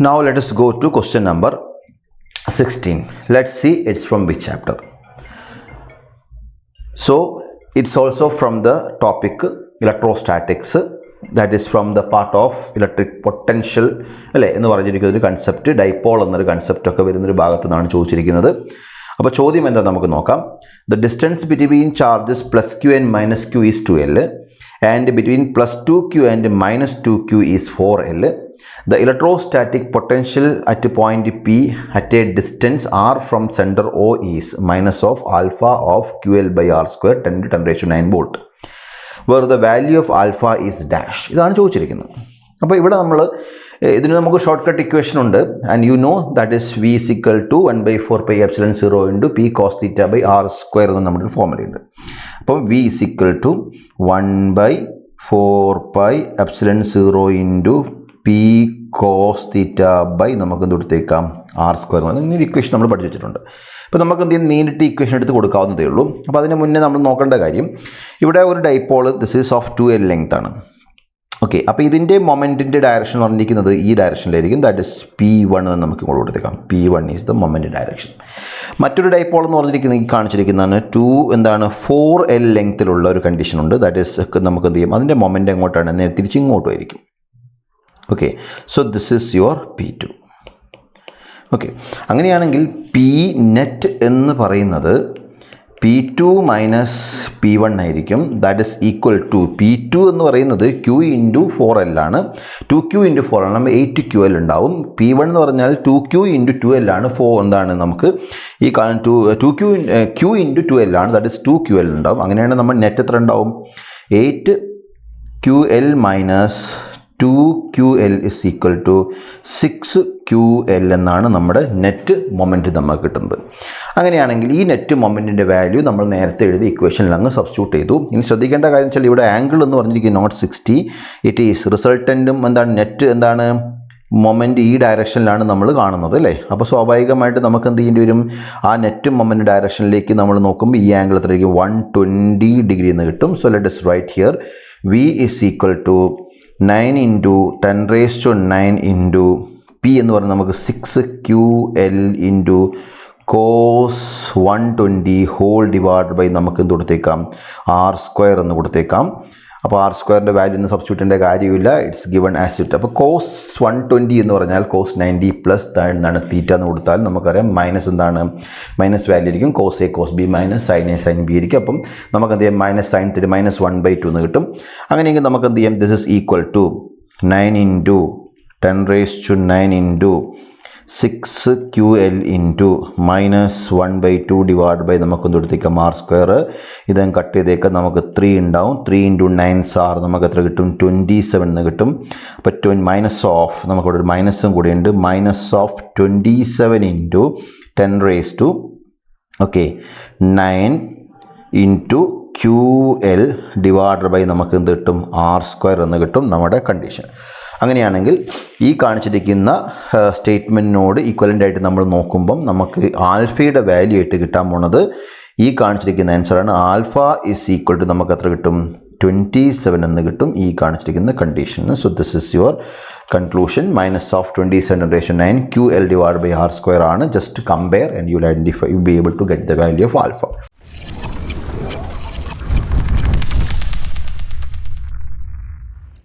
Now let us go to question number 16. Let's see it's from which chapter. So it's also from the topic electrostatics, that is from the part of electric potential അല്ലേ എന്ന് പറഞ്ഞിരിക്കുന്ന ഒരു concept, dipole എന്നൊരു concept ഒക്കെ വരുന്നൊരു ഭാഗത്തു നിന്നാണ് ചോദിച്ചിരിക്കുന്നത്. അപ്പോൾ ചോദ്യം എന്താ നമുക്ക് നോക്കാം. The distance between charges plus q and minus q is 2l and between plus 2q and minus 2q is 4l. The electrostatic potential at point P at a distance r from center O is minus of alpha of ql by r square 10 to 10 raised to 9 volt, where the value of alpha is dash. ഇതാണ് ചോദിച്ചിരിക്കുന്നത്. അപ്പോൾ ഇവിടെ നമ്മൾ ഇതിന് നമുക്ക് short cut equation ഉണ്ട്. And you know that is v is equal to 1/4 pi epsilon 0 into p cos theta by r square എന്ന് നമ്മുടെ ഒരു ഫോർമുലയുണ്ട്. അപ്പോൾ v is equal to 1/4 pi epsilon 0 into p cos theta by നമുക്ക് എന്ത് കൊടുത്തേക്കാം r square എന്ന equation നമ്മൾ പഠിച്ചു വെച്ചിട്ടുണ്ട്. അപ്പോൾ നമുക്ക് എന്ത് ചെയ്യും, നേരിട്ട് ഇക്വേഷൻ എടുത്ത് കൊടുക്കാവുന്നതേ ഉള്ളൂ. അപ്പോൾ അതിന് മുന്നേ നമ്മൾ നോക്കേണ്ട കാര്യം, ഇവിടെ ഒരു dipole this is of 2l length ആണ്. ഓക്കെ, അപ്പോൾ ഇതിൻ്റെ മൊമെൻറ്റിൻ്റെ ഡയറക്ഷൻ എന്ന് പറഞ്ഞിരിക്കുന്നത് ഈ ഡയറക്ഷനിലായിരിക്കും. ദാറ്റ് ഇസ് P1 എന്ന് നമുക്ക് ഇങ്ങോട്ട് കൊടുത്തേക്കാം. P1 is the moment direction. മറ്റൊരു ഡൈപോൾ എന്ന് പറഞ്ഞിരിക്കുന്നത് ഈ കാണിച്ചിരിക്കുന്നതാണ് 4l ലെങ്ത്തിലുള്ള ഒരു കണ്ടീഷൻ ഉണ്ട്. ദാറ്റ് ഈസ് നമുക്ക് എന്ത് ചെയ്യും, അതിൻ്റെ മൊമെൻറ്റ് എങ്ങോട്ടാണ്, നേരെ തിരിച്ചിങ്ങോട്ടും ആയിരിക്കും. Okay, so this is your P2. Okay, അങ്ങനെയാണെങ്കിൽ പി നെറ്റ് എന്ന് പറയുന്നത് P2 മൈനസ് P1 ആയിരിക്കും. That is equal to P2 എന്ന് പറയുന്നത് Q ഇൻറ്റു 4l ആണ്. 2Q ഇൻറ്റു 4 ആണ്, 8QL ഉണ്ടാവും. P1 എന്ന് പറഞ്ഞാൽ 2Q ഇൻറ്റു 2l ആണ്. 4 എന്താണ് നമുക്ക് ഈ Q ഇൻറ്റു 2l ആണ്. ദാറ്റ് ഇസ് 2QL ഉണ്ടാവും. അങ്ങനെയാണ് നമ്മൾ നെറ്റ് എത്ര ഉണ്ടാവും, 8QL minus 2QL is equal to 6QL എന്നാണ് നമ്മുടെ നെറ്റ് മൊമെൻറ്റ് നമുക്ക് കിട്ടുന്നത്. അങ്ങനെയാണെങ്കിൽ ഈ നെറ്റ് മൊമെൻറ്റിൻ്റെ വാല്യൂ നമ്മൾ നേരത്തെ എഴുതി ഇക്വേഷനിൽ അങ്ങ് സബ്സ്റ്റിറ്റ്യൂട്ട് ചെയ്തു. ഇനി ശ്രദ്ധിക്കേണ്ട കാര്യം വെച്ചാൽ ഇവിടെ ആംഗിൾ എന്ന് പറഞ്ഞിരിക്കുന്നത് നോട്ട് 60, ഇറ്റ് ഈസ് റിസൾട്ടൻറ്റും എന്താണ് നെറ്റ് എന്താണ് മൊമെൻറ്റ് ഈ ഡയറക്ഷനിലാണ് നമ്മൾ കാണുന്നത് അല്ലേ. അപ്പോൾ സ്വാഭാവികമായിട്ട് നമുക്ക് എന്ത് ചെയ്യേണ്ടി വരും, ആ നെറ്റ് മൊമെൻറ്റ് ഡയറക്ഷനിലേക്ക് നമ്മൾ നോക്കുമ്പോൾ ഈ ആംഗിൾ എത്രയായിരിക്കും, 120 ഡിഗ്രി എന്ന് കിട്ടും. So let us write here V is equal to 9 into 10 raised to 9 into P എന്ന് പറഞ്ഞാൽ നമുക്ക് 6QL into cos 120 whole divide by നമുക്ക് എന്ത് കൊടുത്തേക്കാം, r സ്ക്വയർ എന്ന് കൊടുത്തേക്കാം. അപ്പോൾ ആർ സ്ക്വയറിൻ്റെ വാല്യൂ ഒന്നും സബ്സ്റ്റിറ്റ്യൂട്ടിൻ്റെ കാര്യമില്ല, ഇറ്റ്സ് ഗിവൺ ആസ് ഇറ്റ്. അപ്പോൾ cos 120 എന്ന് പറഞ്ഞാൽ cos 90 പ്ലസ് എന്താണ് തീറ്റ എന്ന് കൊടുത്താൽ നമുക്കറിയാം മൈനസ് എന്താണ്, മൈനസ് വാല്യൂ ആയിരിക്കും. cos A cos B minus sin A sin B ആയിരിക്കും. അപ്പം നമുക്ക് എന്ത് ചെയ്യാം, മൈനസ് sin തീറ്റ മൈനസ് 1/2 എന്ന് കിട്ടും. അങ്ങനെയെങ്കിൽ നമുക്ക് എന്ത് ചെയ്യാം, this is equal to 9 into 10 raised to 9 into 6QL into minus 1/2 divide by നമുക്ക് എന്തെടുത്തേക്കാം r സ്ക്വയർ. ഇതും കട്ട് ചെയ്തേക്കാം, നമുക്ക് 3 ഉണ്ടാവും. 3 into 9 നമുക്ക് എത്ര കിട്ടും, 27 എന്ന് കിട്ടും. അപ്പോൾ മൈനസ് ഓഫ് നമുക്കിവിടെ ഒരു മൈനസും കൂടിയുണ്ട്, minus of 27 into 10 raised to 9 into QL divide by നമുക്ക് എന്ത് കിട്ടും, r സ്ക്വയർ എന്ന് കിട്ടും നമ്മുടെ കണ്ടീഷൻ. അങ്ങനെയാണെങ്കിൽ ഈ കാണിച്ചിരിക്കുന്ന സ്റ്റേറ്റ്മെൻറ്റിനോട് ഈക്വലൻ്റ് ആയിട്ട് നമ്മൾ നോക്കുമ്പം നമുക്ക് ആൽഫയുടെ വാല്യൂ ആയിട്ട് കിട്ടാൻ പോണത് ഈ കാണിച്ചിരിക്കുന്ന ആൻസറാണ്. ആൽഫ ഇസ് ഈക്വൽ ടു നമുക്ക് എത്ര കിട്ടും, 27 എന്ന് കിട്ടും ഈ കാണിച്ചിരിക്കുന്ന കണ്ടീഷന്. So this is your conclusion. Minus of 27 ratio 9 QL divide by r square ആണ്. Just compare and you will identify, you be able to get the value of alpha.